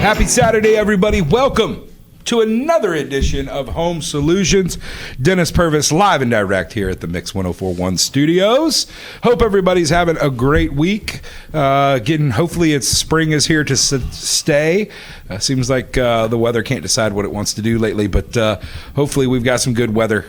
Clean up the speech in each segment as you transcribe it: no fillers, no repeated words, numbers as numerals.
Happy Saturday, everybody. Welcome to another edition of Home Solutions. Dennis Purvis live and direct here at the Mix 1041 studios. Hope everybody's having a great week. Hopefully it's spring is here to stay. Seems like the weather can't decide what it wants to do lately, but hopefully we've got some good weather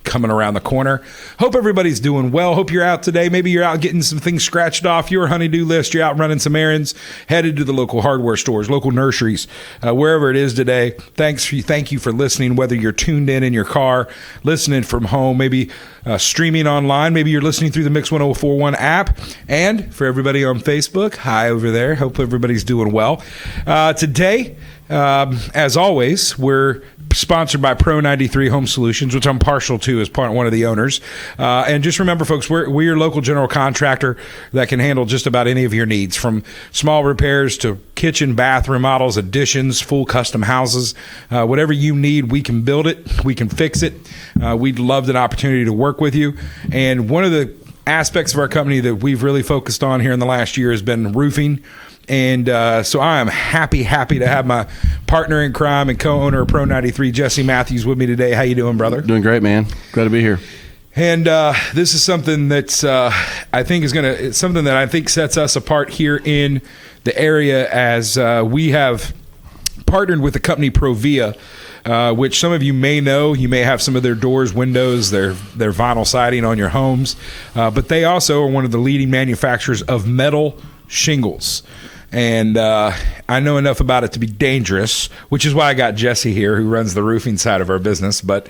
coming around the corner. Hope everybody's doing well. Hope you're out today. Maybe you're out getting some things scratched off your honey-do list. You're out running some errands, headed to the local hardware stores, local nurseries, wherever it is today. Thank you for listening, whether you're tuned in your car, listening from home, maybe streaming online. Maybe you're listening through the Mix 1041 app. And for everybody on Facebook, hi over there. Hope everybody's doing well. Today, as always, we're sponsored by Pro 93 Home Solutions, which I'm partial to as one of the owners. And just remember, folks, we're your local general contractor that can handle just about any of your needs, from small repairs to kitchen, bath remodels, additions, full custom houses. Whatever you need, we can build it. We can fix it. We'd love an opportunity to work with you. And one of the aspects of our company that we've really focused on here in the last year has been roofing. And so I am happy to have my partner in crime and co-owner of Pro 93, Jesse Matthews, with me today. How you doing, brother? Doing great, man. Glad to be here. And this is something that's it's something that I think sets us apart here in the area, as we have partnered with the company Provia, which some of you may know. You may have some of their doors, windows, their vinyl siding on your homes, but they also are one of the leading manufacturers of metal shingles. And I know enough about it to be dangerous, which is why I got Jesse here, who runs the roofing side of our business. But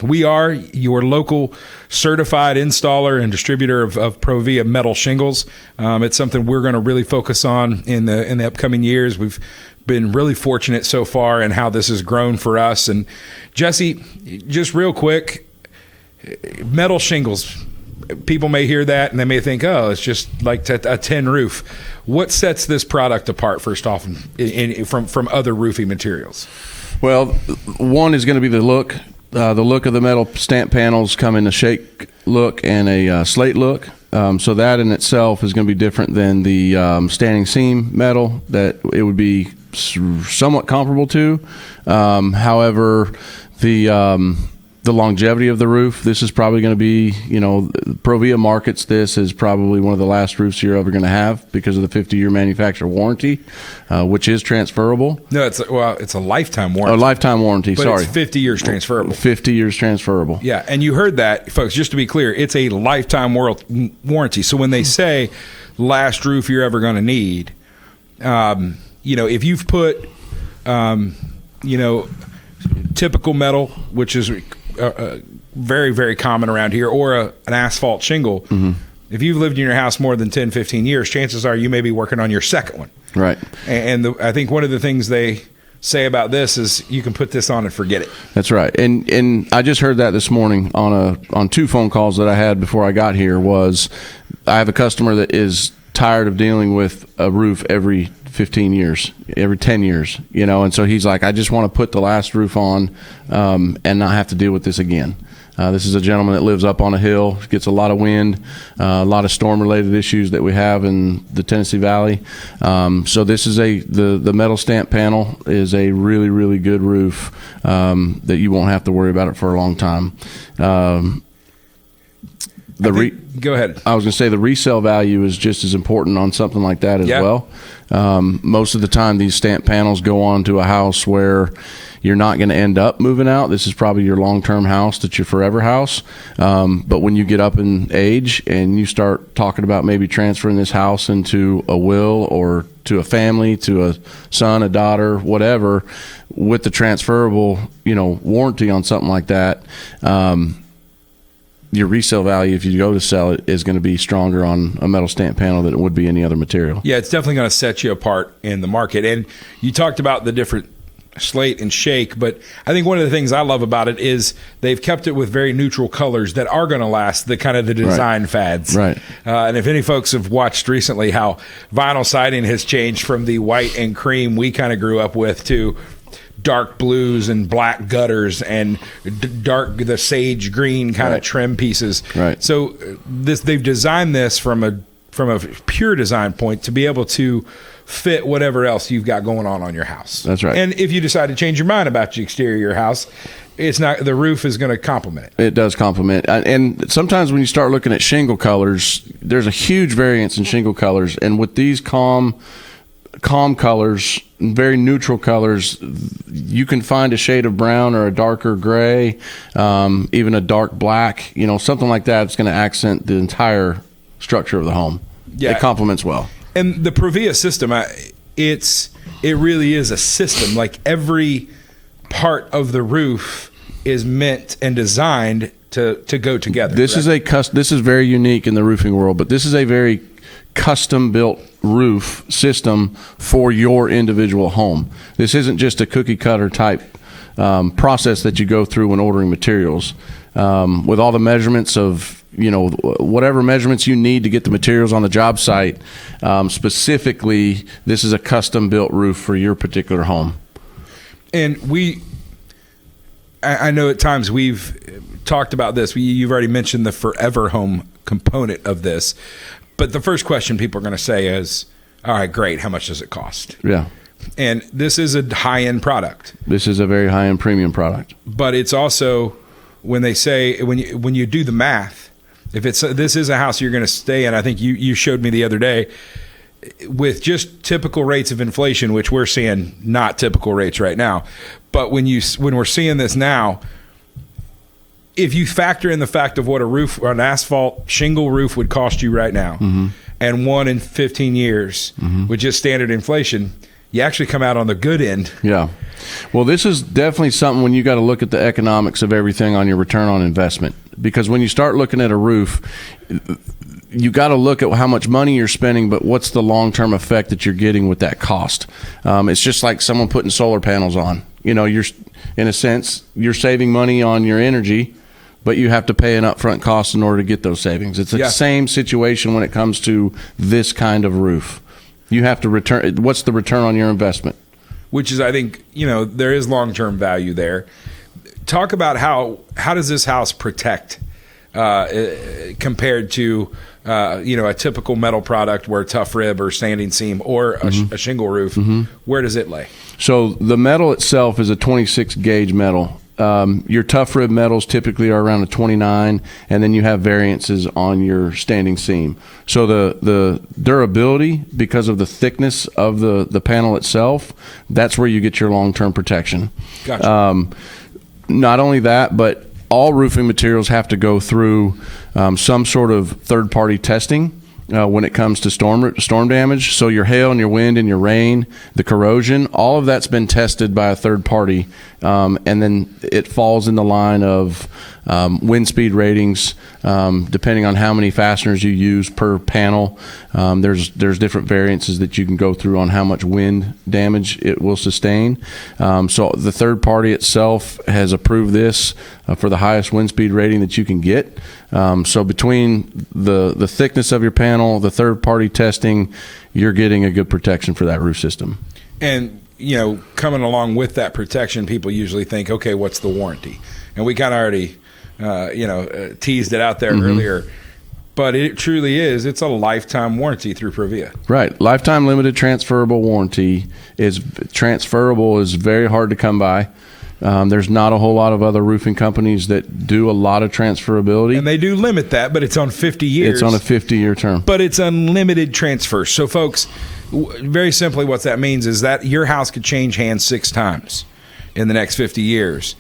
we are your local certified installer and distributor of Provia metal shingles. It's something we're going to really focus on in the upcoming years. We've been really fortunate so far in how this has grown for us. And Jesse, just real quick, metal shingles. People may hear that and they may think, oh, it's just like a tin roof. What sets this product apart, first off, from other roofing materials? Well, one is going to be the look. The look of the metal stamp panels come in a shake look and a slate look. So that in itself is going to be different than the standing seam metal that it would be somewhat comparable to. However, the longevity of the roof, this is probably going to be, Provia markets this as probably one of the last roofs you're ever going to have because of the 50-year manufacturer warranty, which is transferable. No, it's a lifetime warranty. A lifetime warranty, but sorry. It's 50 years transferable. 50 years transferable. Yeah, and you heard that, folks, just to be clear, it's a lifetime warranty. So when they say last roof you're ever going to need, if you've put, typical metal, which is very, very common around here, or an asphalt shingle. Mm-hmm. If you've lived in your house more than 10, 15 years, chances are you may be working on your second one. Right. And I think one of the things they say about this is you can put this on and forget it. That's right. And I just heard that this morning on two phone calls that I had before I got here. Was I have a customer that is tired of dealing with a roof every 15 years, every 10 years, and so he's like, I just want to put the last roof on and not have to deal with this again. This is a gentleman that lives up on a hill, gets a lot of wind, a lot of storm-related issues that we have in the Tennessee Valley. So this is the metal stamp panel is a really, really good roof that you won't have to worry about it for a long time. Go ahead. I was going to say the resale value is just as important on something like that as well. Most of the time, these stamp panels go on to a house where you're not going to end up moving out. This is probably your long-term house, that's your forever house. But when you get up in age and you start talking about maybe transferring this house into a will or to a family, to a son, a daughter, whatever, with the transferable, warranty on something like that, your resale value, if you go to sell it, is going to be stronger on a metal stamp panel than it would be any other material. Yeah, it's definitely going to set you apart in the market. And you talked about the different slate and shake, but I think one of the things I love about it is they've kept it with very neutral colors that are going to last the design fads. Right. And if any folks have watched recently how vinyl siding has changed from the white and cream we kind of grew up with to dark blues and black gutters and the sage green kind of trim pieces. Right. So they've designed this from a from a pure design point to be able to fit whatever else you've got going on your house. That's right. And if you decide to change your mind about the exterior of your house, it's not, the roof is going to complement it. It does complement. And sometimes when you start looking at shingle colors, there's a huge variance in shingle colors. And with these calm colors, very neutral colors, you can find a shade of brown or a darker gray, even a dark black, something like that. It's going to accent the entire structure of the home. Yeah. It complements well. And the Provia system, it really is a system. Like every part of the roof is meant and designed to go together. This is very unique in the roofing world, but this is a very custom built roof system for your individual home. This isn't just a cookie cutter type process that you go through when ordering materials. With all the measurements of whatever measurements you need to get the materials on the job site, specifically, this is a custom built roof for your particular home. And I know at times we've talked about this. You've already mentioned the forever home component of this. But the first question people are going to say is, all right, great. How much does it cost? Yeah. And this is a high-end product. This is a very high-end premium product. But it's also, when they say, when you do the math, if this is a house you're going to stay in, I think you showed me the other day, with just typical rates of inflation, which we're seeing not typical rates right now. But when we're seeing this now, if you factor in the fact of what an asphalt shingle roof would cost you right now, mm-hmm. and one in 15 years mm-hmm. with just standard inflation, you actually come out on the good end. Yeah. Well, this is definitely something when you got to look at the economics of everything on your return on investment. Because when you start looking at a roof, you got to look at how much money you're spending, but what's the long-term effect that you're getting with that cost. It's just like someone putting solar panels on. You're, in a sense, you're saving money on your energy, but you have to pay an upfront cost in order to get those savings. It's the same situation when it comes to this kind of roof. You have to return. What's the return on your investment? Which is, I think, there is long-term value there. Talk about how does this house protect compared to a typical metal product where tough rib or standing seam or a shingle roof. Mm-hmm. Where does it lay? So the metal itself is a 26 gauge metal. Your tough rib metals typically are around a 29, and then you have variances on your standing seam. So the durability, because of the thickness of the panel itself, that's where you get your long-term protection. Gotcha. Not only that, but all roofing materials have to go through some sort of third-party testing when it comes to storm damage. So your hail and your wind and your rain, the corrosion, all of that's been tested by a third party, and then it falls in the line of wind speed ratings, depending on how many fasteners you use per panel. There's different variances that you can go through on how much wind damage it will sustain. So the third party itself has approved this for the highest wind speed rating that you can get. So between the thickness of your panel, the third party testing, you're getting a good protection for that roof system. And coming along with that protection, people usually think, okay, what's the warranty? And we kind of already teased it out there mm-hmm. earlier, but it truly is. It's a lifetime warranty through Provia. Right. Lifetime limited transferable warranty is very hard to come by. There's not a whole lot of other roofing companies that do a lot of transferability. And they do limit that, but it's on 50 years. It's on a 50-year term. But it's unlimited transfer. So, folks, very simply what that means is that your house could change hands 6 times in the next 50 years.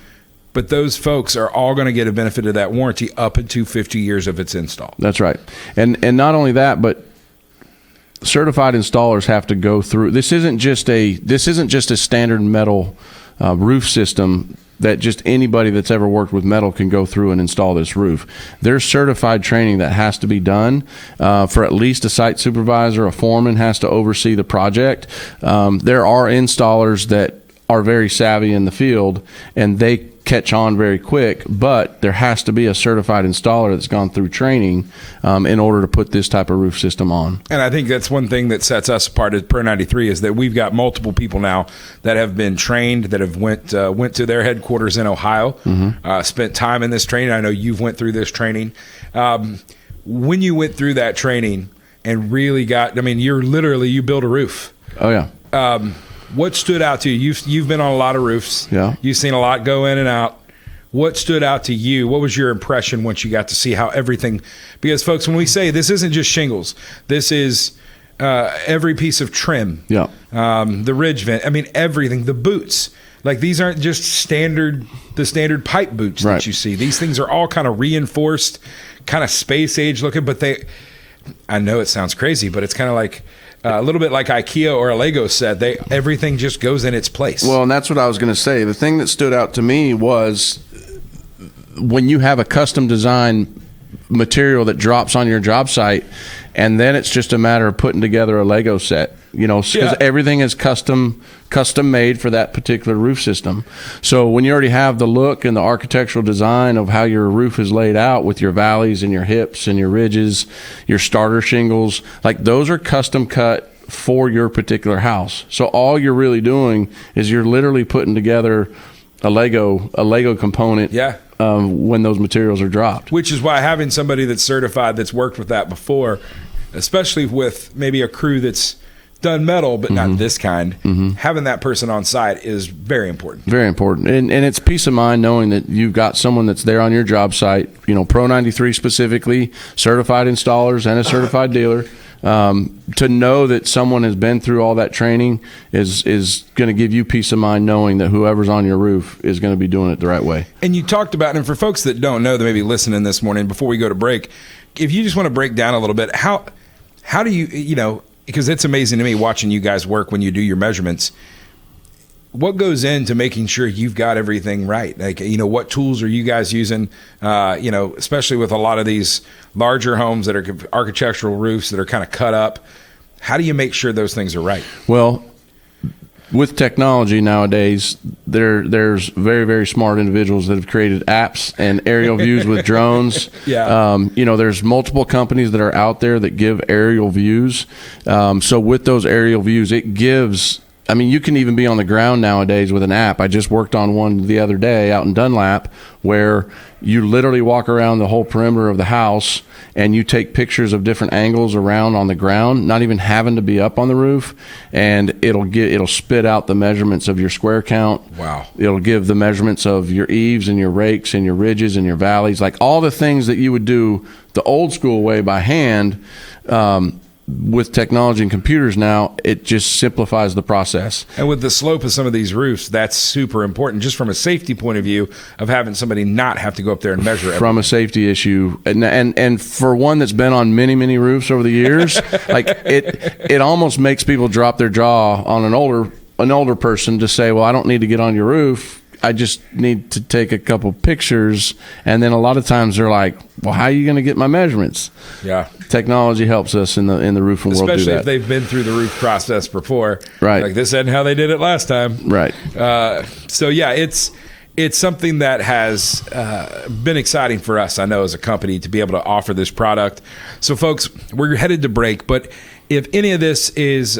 But those folks are all going to get a benefit of that warranty up into 50 years of its install. That's right. And not only that, but certified installers have to go through. This isn't just a standard metal roof system that just anybody that's ever worked with metal can go through and install this roof. There's certified training that has to be done for at least a site supervisor. A foreman has to oversee the project. There are installers that are very savvy in the field, and they catch on very quick, but there has to be a certified installer that's gone through training in order to put this type of roof system on. And I think that's one thing that sets us apart at Pro 93 is that we've got multiple people now that have been trained, that have went to their headquarters in Ohio, mm-hmm. Spent time in this training. I know you've went through this training. When you went through that training, and really got, I mean, you build a roof. Oh yeah. What stood out to you? You've been on a lot of roofs. Yeah. You've seen a lot go in and out. What stood out to you? What was your impression once you got to see how everything, because folks, when we say this isn't just shingles, this is every piece of trim. Yeah. The ridge vent. I mean, everything, the boots. Like, these aren't just the standard pipe boots Right. that you see. These things are all kind of reinforced, kind of space age looking, but I know it sounds crazy, but it's kind of like a little bit like IKEA or a Lego set. Everything just goes in its place. Well, and that's what I was going to say. The thing that stood out to me was when you have a custom design material that drops on your job site, and then it's just a matter of putting together a Lego set, because everything is custom made for that particular roof system. So when you already have the look and the architectural design of how your roof is laid out with your valleys and your hips and your ridges, your starter shingles, like those are custom cut for your particular house. So all you're really doing is you're literally putting together a Lego component. Yeah. When those materials are dropped. Which is why having somebody that's certified, that's worked with that before, especially with maybe a crew that's done metal, but not this kind, having that person on site is very important. Very important. And it's peace of mind knowing that you've got someone that's there on your job site, Pro 93 specifically, certified installers and a certified dealer. To know that someone has been through all that training is going to give you peace of mind knowing that whoever's on your roof is going to be doing it the right way. And you talked about, and for folks that don't know, that may be listening this morning before we go to break, if you just want to break down a little bit, how do you, because it's amazing to me watching you guys work when you do your measurements. What goes into making sure you've got everything right? Like, what tools are you guys using? Especially with a lot of these larger homes that are architectural roofs that are kind of cut up. How do you make sure those things are right? Well, with technology nowadays, there's very, very smart individuals that have created apps and aerial views with drones. Yeah. There's multiple companies that are out there that give aerial views. So with those aerial views, it gives, you can even be on the ground nowadays with an app. I just worked on one the other day out in Dunlap where you literally walk around the whole perimeter of the house and you take pictures of different angles around on the ground, not even having to be up on the roof, and it'll spit out the measurements of your square count. Wow. It'll give the measurements of your eaves and your rakes and your ridges and your valleys, like all the things that you would do the old school way by hand. With technology and computers now, it just simplifies the process. And with the slope of some of these roofs, that's super important, just from a safety point of view of having somebody not have to go up there and measure it. From a safety issue, and for one that's been on many, many roofs over the years, like it almost makes people drop their jaw on an older person to say, well, I don't need to get on your roof. I just need to take a couple pictures. And then a lot of times they're like, well, how are you going to get my measurements? Yeah. Technology helps us in the roofing world do that. Especially if they've been through the roof process before. Right. Like, this isn't how they did it last time. Right. So, yeah, it's something that has been exciting for us, I know, as a company to be able to offer this product. So, folks, we're headed to break, but if any of this is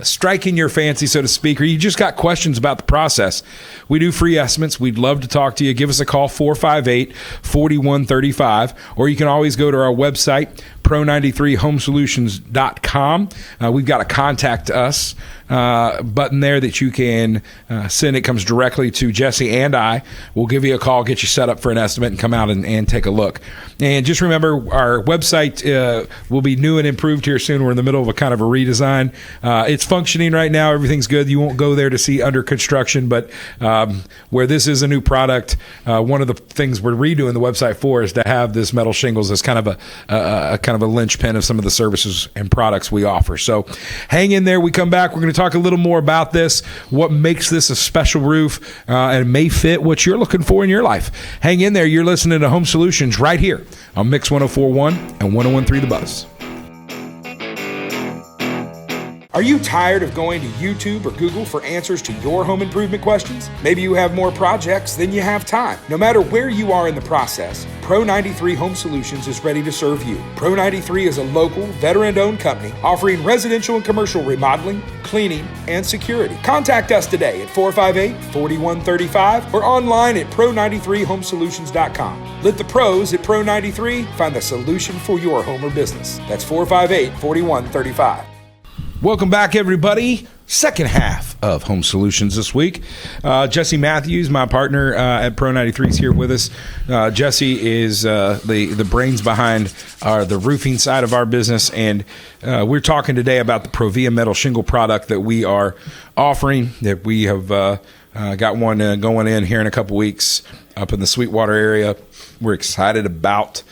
striking your fancy, so to speak, or you just got questions about the process, we do free estimates. We'd love to talk to you. Give us a call, 458-4135, or you can always go to our website, pro93homesolutions.com. We've got a contact us button there that you can send. It comes directly to Jesse and I. We'll give you a call, get you set up for an estimate, and come out and take a look. And just remember, our website will be new and improved here soon. We're in the middle of a kind of a redesign. It's functioning right now. Everything's good. You won't go there to see under construction, but where this is a new product, one of the things we're redoing the website for is to have this metal shingles as kind of a linchpin of some of the services and products we offer. So hang in there. We come back. We're going to talk a little more about this, what makes this a special roof, and it may fit what you're looking for in your life. Hang in there. You're listening to Home Solutions right here on Mix 104.1 and 101.3 The Buzz. Are you tired of going to YouTube or Google for answers to your home improvement questions? Maybe you have more projects than you have time. No matter where you are in the process, Pro 93 Home Solutions is ready to serve you. Pro 93 is a local, veteran-owned company offering residential and commercial remodeling, cleaning, and security. Contact us today at 458-4135 or online at pro93homesolutions.com. Let the pros at Pro 93 find the solution for your home or business. That's 458-4135. Welcome back, everybody. Second half of Home Solutions this week. Jesse Matthews, my partner at Pro 93, is here with us. Jesse is the brains behind the roofing side of our business, and we're talking today about the Provia metal shingle product that we are offering, that we have got one going in here in a couple weeks up in the Sweetwater area. We're excited about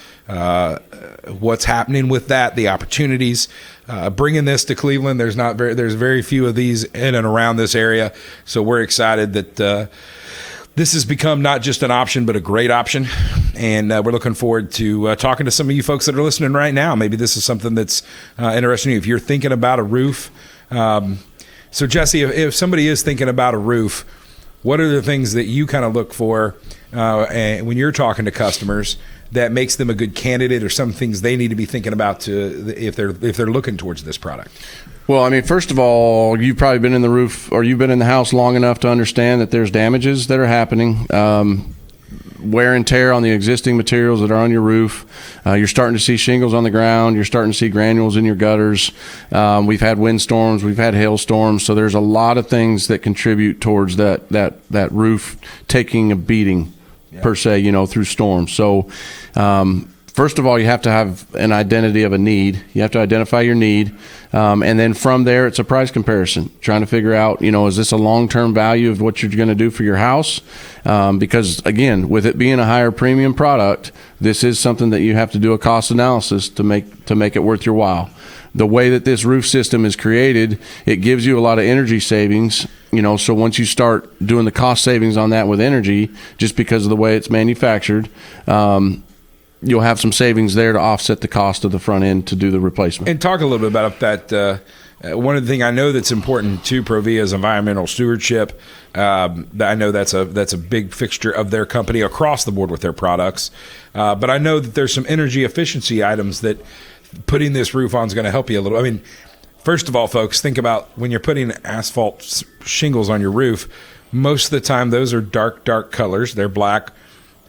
what's happening with that, the opportunities. Bringing this to Cleveland, there's very few of these in and around this area, so we're excited that this has become not just an option but a great option, and we're looking forward to talking to some of you folks that are listening right now. Maybe this is something that's interesting to you if you're thinking about a roof. So Jesse, if somebody is thinking about a roof, what are the things that you kind of look for and when you're talking to customers that makes them a good candidate, or some things they need to be thinking about if they're looking towards this product? Well, I mean, first of all, you've probably been in the roof, or you've been in the house long enough to understand that there's damages that are happening, wear and tear on the existing materials that are on your roof. You're starting to see shingles on the ground. You're starting to see granules in your gutters. We've had windstorms. We've had hailstorms. So there's a lot of things that contribute towards that roof taking a beating. Yeah. Per se, through storms. So, first of all, you have to have an identity of a need. You have to identify your need. And then from there, it's a price comparison, trying to figure out, is this a long-term value of what you're going to do for your house? Because, again, with it being a higher premium product, this is something that you have to do a cost analysis to make it worth your while. The way that this roof system is created, it gives you a lot of energy savings. So once you start doing the cost savings on that with energy, just because of the way it's manufactured, you'll have some savings there to offset the cost of the front end to do the replacement. And talk a little bit about that. One of the things I know that's important to Provia is environmental stewardship. I know that's a big fixture of their company across the board with their products. But I know that there's some energy efficiency items that putting this roof on is going to help you a little. I mean, first of all, folks, think about when you're putting asphalt shingles on your roof, most of the time those are dark colors. They're black.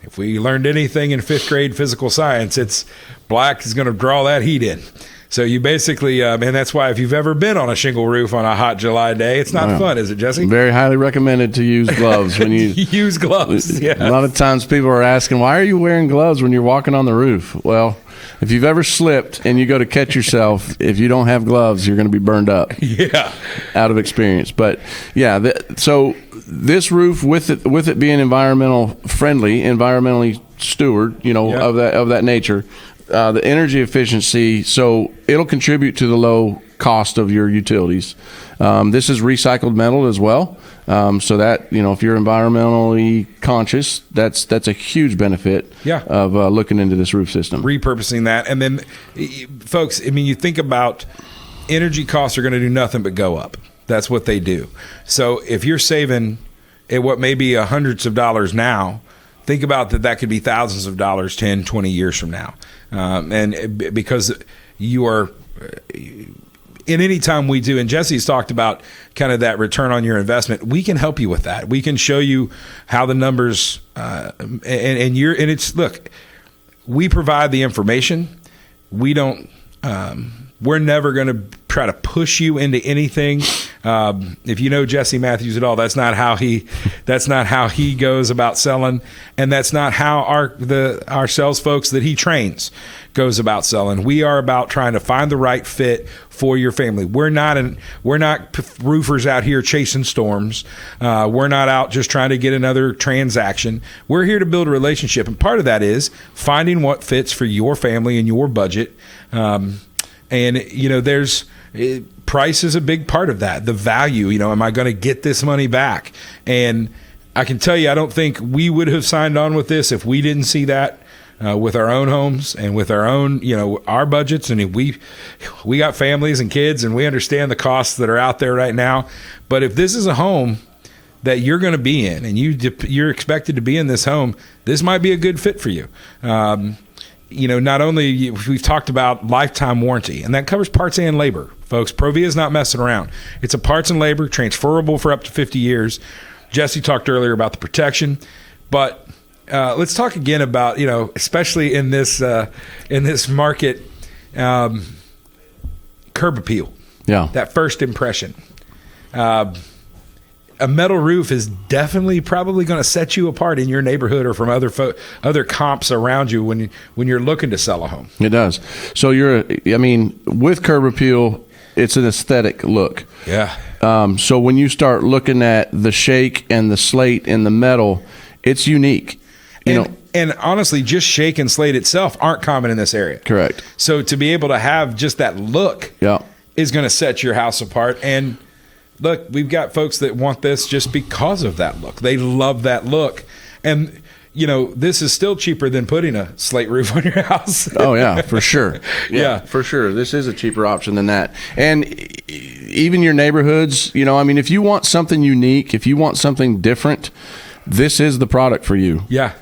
If we learned anything in 5th grade physical science, it's black is going to draw that heat in. So you basically, and that's why if you've ever been on a shingle roof on a hot July day, it's not fun, is it, Jesse? Very highly recommended to use gloves when you use gloves. Yeah. A lot of times people are asking, why are you wearing gloves when you're walking on the roof? Well, if you've ever slipped and you go to catch yourself, if you don't have gloves, you're going to be burned up. Yeah, out of experience. But yeah, so this roof, with it being environmentally steward, of that nature, the energy efficiency, so it'll contribute to the low cost of your utilities. This is recycled metal as well. So that, if you're environmentally conscious, that's a huge benefit of looking into this roof system. Repurposing that. And then, folks, I mean, you think about energy costs are going to do nothing but go up. That's what they do. So if you're saving at what may be hundreds of dollars now, think about that could be thousands of dollars 10, 20 years from now. And because you are... in any time we do, and Jesse's talked about kind of that return on your investment, we can help you with that. We can show you how the numbers, look, we provide the information. We don't, we're never going to try to push you into anything. If you know Jesse Matthews at all, that's not how he goes about selling, and that's not how our sales folks that he trains goes about selling. We are about trying to find the right fit for your family. We're not roofers out here chasing storms. We're not out just trying to get another transaction. We're here to build a relationship, and part of that is finding what fits for your family and your budget. There's price is a big part of that. The value, am I going to get this money back? And I can tell you, I don't think we would have signed on with this if we didn't see that with our own homes and with our own, our budgets. And we got families and kids, and we understand the costs that are out there right now. But if this is a home that you're going to be in, and you're expected to be in this home, this might be a good fit for you. Not only we've talked about lifetime warranty, and that covers parts and labor, folks. Provia is not messing around. It's a parts and labor, transferable for up to 50 years. Jesse talked earlier about the protection, but let's talk again about, especially in this market, curb appeal. Yeah, that first impression. A metal roof is definitely probably going to set you apart in your neighborhood or from other comps around you when you're looking to sell a home. It does. So with curb appeal, it's an aesthetic look. Yeah. So when you start looking at the shake and the slate and the metal, it's unique. And honestly, just shake and slate itself aren't common in this area. Correct. So to be able to have just that look is going to set your house apart. And look, we've got folks that want this just because of that look. They love that look. And, this is still cheaper than putting a slate roof on your house. Oh, yeah, for sure. Yeah, for sure. This is a cheaper option than that. And even your neighborhoods, if you want something unique, if you want something different, this is the product for you. Yeah.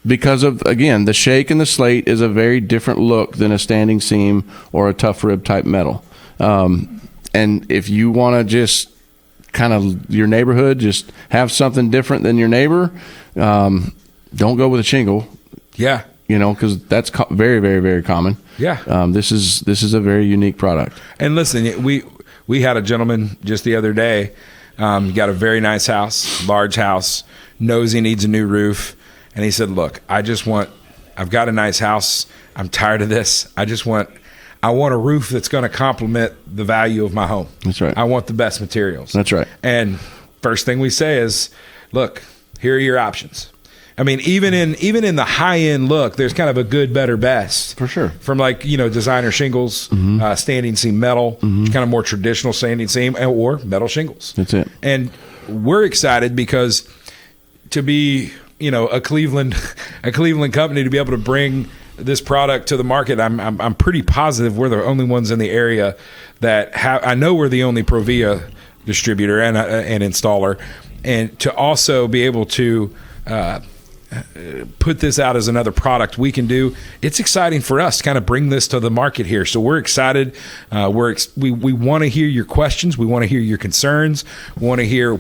Because of, again, the shake and the slate is a very different look than a standing seam or a tough rib type metal. And if you want to just kind of your neighborhood, just have something different than your neighbor, don't go with a shingle. Yeah. Because that's very, very, very common. Yeah. This is a very unique product. And listen, we had a gentleman just the other day, got a very nice house, large house, knows he needs a new roof. And he said, look, I've got a nice house. I'm tired of this. I want a roof that's going to complement the value of my home. That's right. I want the best materials. That's right. And first thing we say is, look, here are your options. I mean, even in the high end look, there's kind of a good, better, best. For sure. From designer shingles, standing seam metal, kind of more traditional standing seam, or metal shingles. That's it. And we're excited because to be a Cleveland company, to be able to bring this product to the market, I'm pretty positive we're the only ones in the area that have. I know we're the only Provia distributor and installer, and to also be able to put this out as another product we can do. It's exciting for us to kind of bring this to the market here. So we're excited. We want to hear your questions. We want to hear your concerns. We want to hear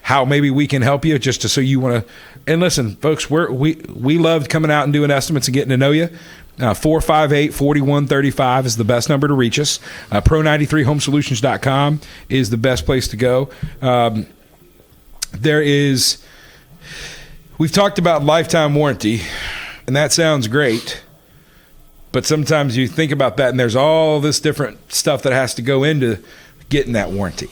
how maybe we can help you, so you want to. And listen, folks, we loved coming out and doing estimates and getting to know you. 458-4135 is the best number to reach us. Pro93homesolutions.com is the best place to go. We've talked about lifetime warranty, and that sounds great. But sometimes you think about that, and there's all this different stuff that has to go into getting that warranty.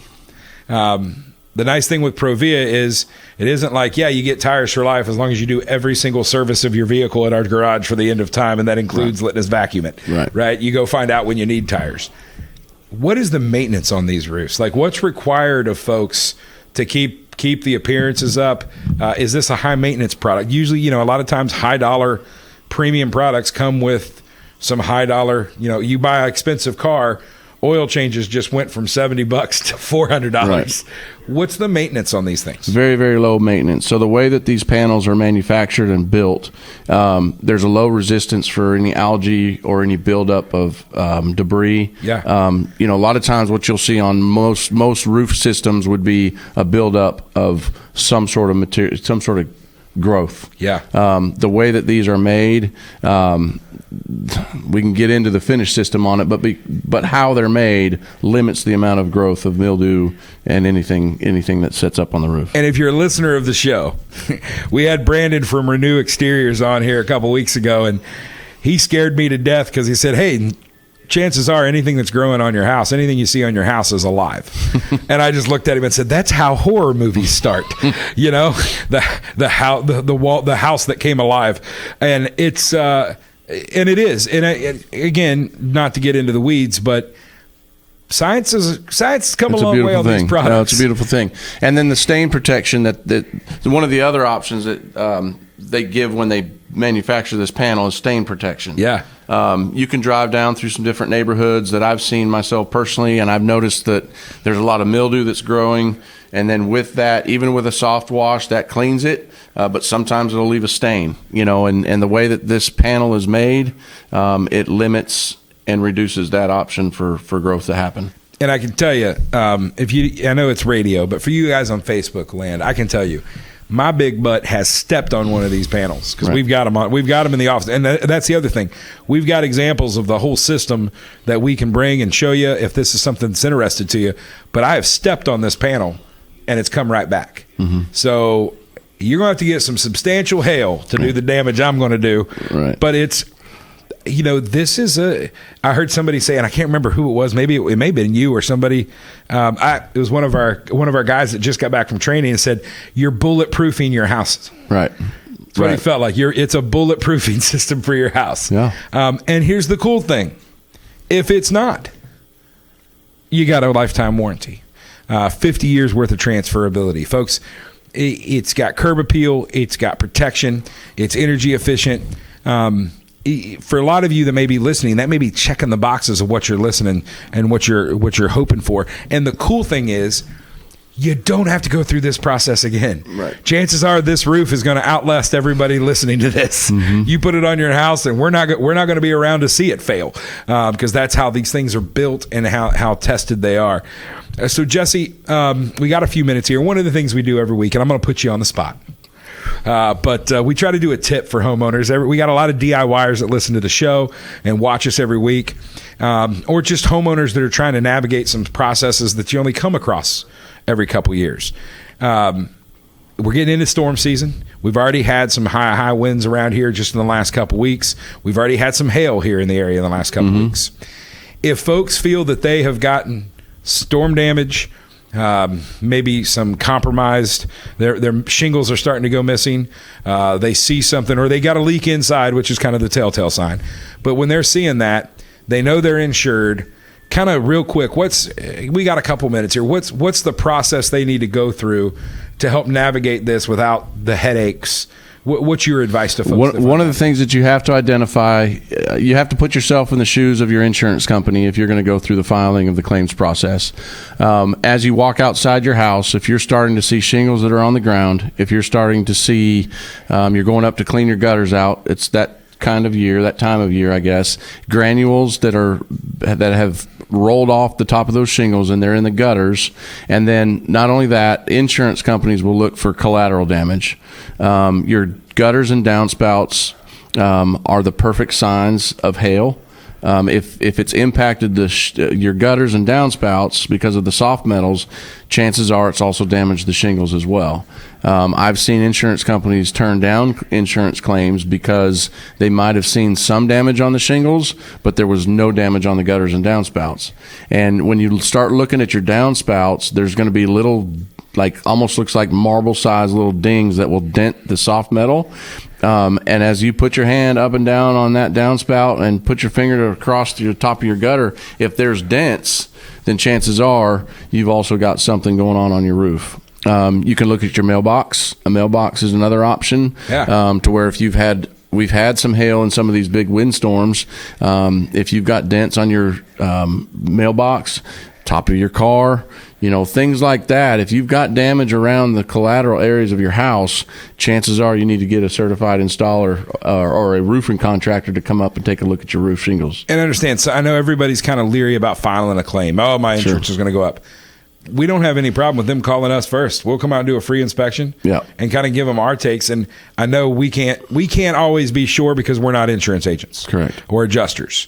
The nice thing with Provia is it isn't like, you get tires for life as long as you do every single service of your vehicle at our garage for the end of time, and that includes letting us vacuum it. Right? You go find out when you need tires. What is the maintenance on these roofs? Like, what's required of folks to keep the appearances up? Is this a high maintenance product? Usually, a lot of times high dollar premium products come with some high dollar, you buy an expensive car, oil changes just went from $70 to $400. Right. What's the maintenance on these things? Very, very low maintenance. So the way that these panels are manufactured and built, there's a low resistance for any algae or any buildup of debris. Yeah. A lot of times what you'll see on most roof systems would be a buildup of some sort of material, some sort of growth. Yeah. The way that these are made, we can get into the finish system on it, but how they're made limits the amount of growth of mildew and anything that sets up on the roof. And if you're a listener of the show, we had Brandon from Renew Exteriors on here a couple weeks ago, and he scared me to death because he said, hey, chances are anything that's growing on your house, anything you see on your house is alive. And I just looked at him and said, that's how horror movies start. The house that came alive. And it's and it is. And again, not to get into the weeds, but science has come a long way on these products. No, it's a beautiful thing. And then the stain protection that one of the other options that they give when they manufacture this panel is stain protection. Yeah. You can drive down through some different neighborhoods that I've seen myself personally, and I've noticed that there's a lot of mildew that's growing. And then with that, even with a soft wash, that cleans it. But sometimes it'll leave a stain, and the way that this panel is made, it limits and reduces that option for growth to happen. And I can tell you, I know it's radio, but for you guys on Facebook land, I can tell you, my big butt has stepped on one of these panels because we've got them in the office. And that's the other thing. We've got examples of the whole system that we can bring and show you if this is something that's interested to you. But I have stepped on this panel and it's come right back. Mm-hmm. So you're going to have to get some substantial hail to do the damage I'm going to do. Right. But it's, this is I heard somebody say, and I can't remember who it was. Maybe it may have been you or somebody. It was one of our guys that just got back from training and said, you're bulletproofing your house. Right. That's what he felt like. It's a bulletproofing system for your house. Yeah. And here's the cool thing. If it's not, you got a lifetime warranty. 50 years worth of transferability. Folks, it's got curb appeal. It's got protection. It's energy efficient. For a lot of you that may be listening, that may be checking the boxes of what you're listening and what you're hoping for. And the cool thing is, you don't have to go through this process again. Right. Chances are this roof is going to outlast everybody listening to this. Mm-hmm. You put it on your house, and we're not going to be around to see it fail, because that's how these things are built and how tested they are. So Jesse, we got a few minutes here. One of the things we do every week, and I'm going to put you on the spot. But we try to do a tip for homeowners. We got a lot of DIYers that listen to the show and watch us every week, or just homeowners that are trying to navigate some processes that you only come across every couple years. We're getting into storm season. We've already had some high winds around here just in the last couple weeks. We've already had some hail here in the area in the last couple weeks. If folks feel that they have gotten storm damage, maybe some compromised, their shingles are starting to go missing, they see something, or they got a leak inside, which is kind of the telltale sign. But when they're seeing that, they know they're insured. Kind of real quick, we got a couple minutes here. What's the process they need to go through to help navigate this without the headaches? What's your advice to folks? One of the things that you have to identify, you have to put yourself in the shoes of your insurance company if you're going to go through the filing of the claims process. As you walk outside your house, if you're starting to see shingles that are on the ground, if you're starting to see you're going up to clean your gutters out, it's that time of year, I guess, granules that have rolled off the top of those shingles and they're in the gutters. And then not only that, insurance companies will look for collateral damage. Your gutters and downspouts are the perfect signs of hail. If it's impacted your gutters and downspouts because of the soft metals, chances are it's also damaged the shingles as well. I've seen insurance companies turn down insurance claims because they might have seen some damage on the shingles, but there was no damage on the gutters and downspouts. And when you start looking at your downspouts, there's going to be little, almost looks like marble-sized little dings that will dent the soft metal. And as you put your hand up and down on that downspout and put your finger across the top of your gutter, if there's dents, then chances are you've also got something going on your roof. You can look at your mailbox. A mailbox is another option. Yeah. To where we've had some hail in some of these big windstorms. If you've got dents on your mailbox, top of your car, things like that. If you've got damage around the collateral areas of your house, chances are you need to get a certified installer or a roofing contractor to come up and take a look at your roof shingles. And understand, so I know everybody's kind of leery about filing a claim. Oh, my insurance is going to go up. We don't have any problem with them calling us first. We'll come out and do a free inspection and kind of give them our takes. And I know we can't always be sure because we're not insurance agents. Correct. Or adjusters.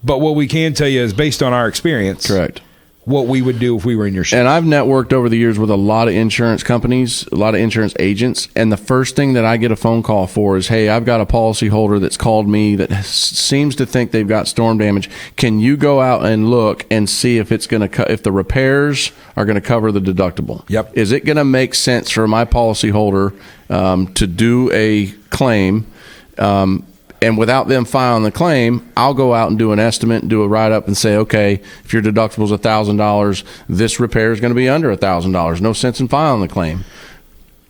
But what we can tell you is based on our experience. Correct. What we would do if we were in your shoes. And I've networked over the years with a lot of insurance companies, a lot of insurance agents, and the first thing that I get a phone call for is, hey, I've got a policyholder that's called me that seems to think they've got storm damage. Can you go out and look and see if it's going to if the repairs are going to cover the deductible? Yep. Is it going to make sense for my policyholder to do a claim? And without them filing the claim, I'll go out and do an estimate, do a write-up and say, okay, if your deductible is $1,000, this repair is going to be under $1,000. No sense in filing the claim.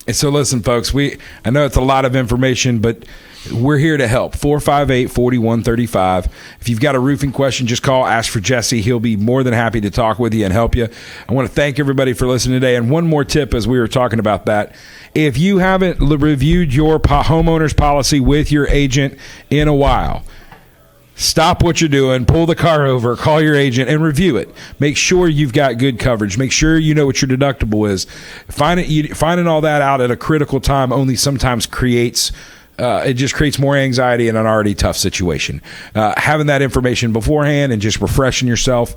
And so listen, folks, I know it's a lot of information, but we're here to help. 458-4135. If you've got a roofing question, just call, ask for Jesse. He'll be more than happy to talk with you and help you. I want to thank everybody for listening today. And one more tip as we were talking about that. If you haven't reviewed your homeowner's policy with your agent in a while, stop what you're doing, pull the car over, call your agent, and review it. Make sure you've got good coverage. Make sure you know what your deductible is. Finding all that out at a critical time only sometimes creates more anxiety in an already tough situation. Having that information beforehand and just refreshing yourself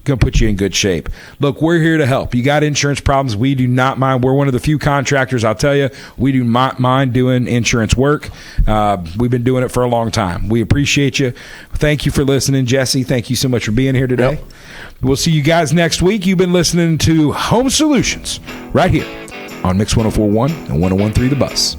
going to put you in good shape. Look, we're here to help. You got insurance problems, we do not mind. We're one of the few contractors, I'll tell you, we do not mind doing insurance work. We've been doing it for a long time. We appreciate you. Thank you for listening, Jesse. Thank you so much for being here today. Yep. We'll see you guys next week. You've been listening to Home Solutions right here on Mix 104.1 and 101.3 The Bus.